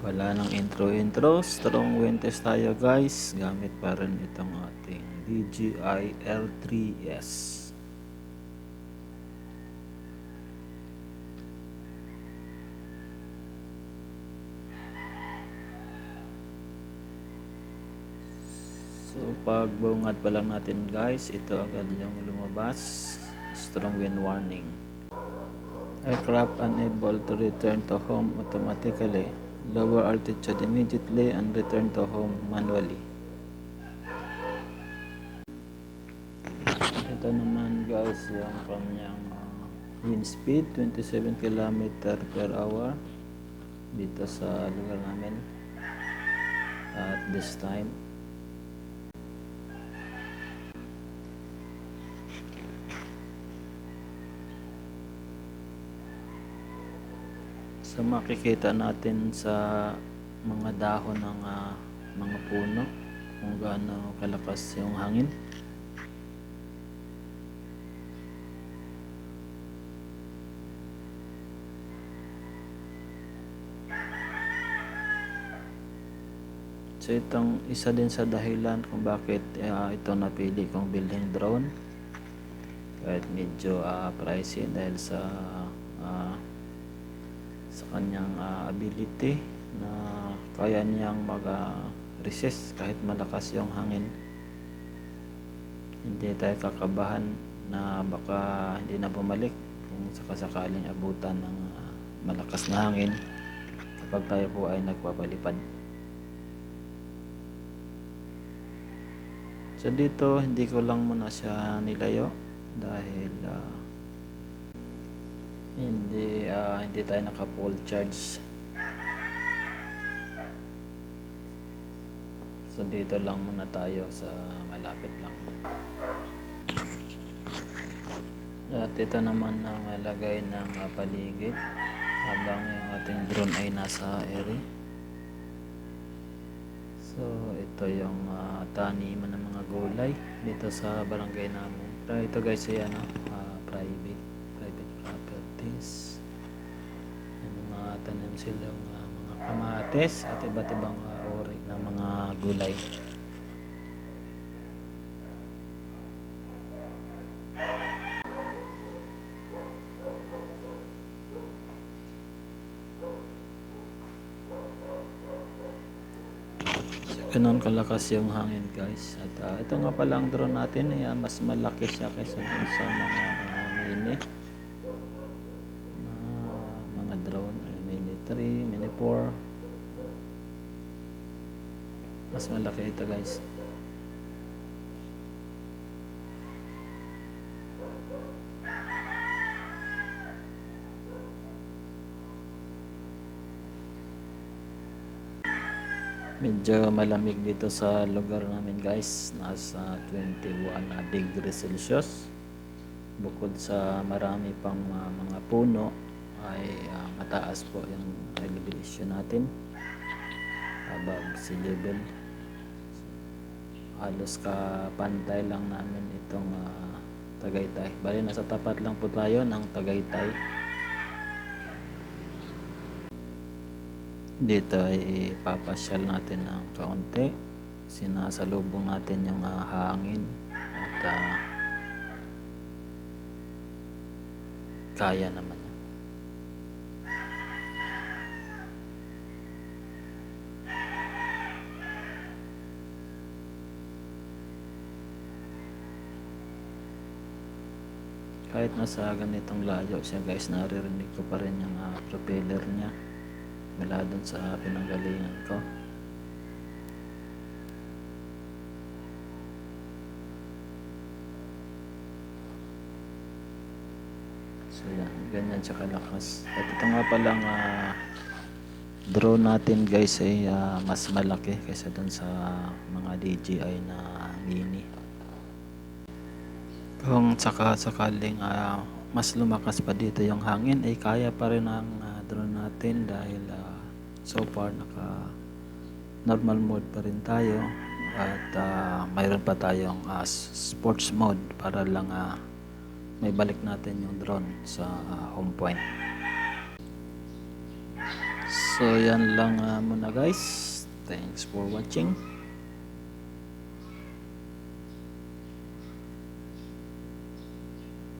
Wala nang intro, strong wind test tayo guys, gamit pa rin itong ating DJI L3S. So pag bungad pa lang natin guys, ito agad yung lumabas, strong wind warning. Aircraft unable to return to home automatically, lower altitude immediately and return to home manually. Ito naman guys yung kanyang wind speed, 27 km per hour dito sa lugar namin at this time. So makikita natin sa mga dahon ng mga puno kung gaano kalakas yung hangin. So itong isa din sa dahilan kung bakit ito napili kong bilhin drone, kahit medyo pricey dahil sa kanyang ability na kaya niyang mag-resist kahit malakas yung hangin. Hindi tayo kakabahan na baka hindi na bumalik kung sakasakaling abutan ng malakas na hangin kapag tayo po ay nagpapalipad. So dito hindi ko lang muna siya nilayo dahil hindi tayo naka full charge. So dito lang muna tayo sa malapit lang. At ito naman ang lagay ng paligid habang yung ating drone ay nasa area. So ito yung taniman ng mga gulay dito sa barangay namin. So ito guys ay private properties. Yung mga tanim silang mga kamatis at iba't ibang uri ng mga gulay. Ganun kalakas yung hangin guys. At ito nga pala ang drone natin ay mas malaki siya kaysa sa mga mini mga drone, mini 3, mini 4. Mas malaki ito guys. Medyo malamig dito sa lugar namin guys, nasa 21 degrees Celsius. Bukod sa marami pang mga puno ay mataas po yung elevation natin above sea level. Halos kapantay lang namin itong Tagaytay. Bali nasa tapat lang po tayo ng Tagaytay. Dito ay ipapasyal natin ng kaunti, sinasalubong natin yung hangin at kaya naman yan. Kahit nasa ganitong layo siya guys, naririnig ko pa rin yung propeller niya mula dun sa pinanggalingan ko. So yan, ganyan siya kalakas. At ito nga palang drone natin guys ay mas malaki kaysa dun sa mga DJI na mini. Kung sakaling mas lumakas pa dito yung hangin ay kaya pa rin ang drone natin dahil so far naka normal mode pa rin tayo at mayroon pa tayong sports mode para lang may balik natin yung drone sa home point. So yan lang muna guys. Thanks for watching.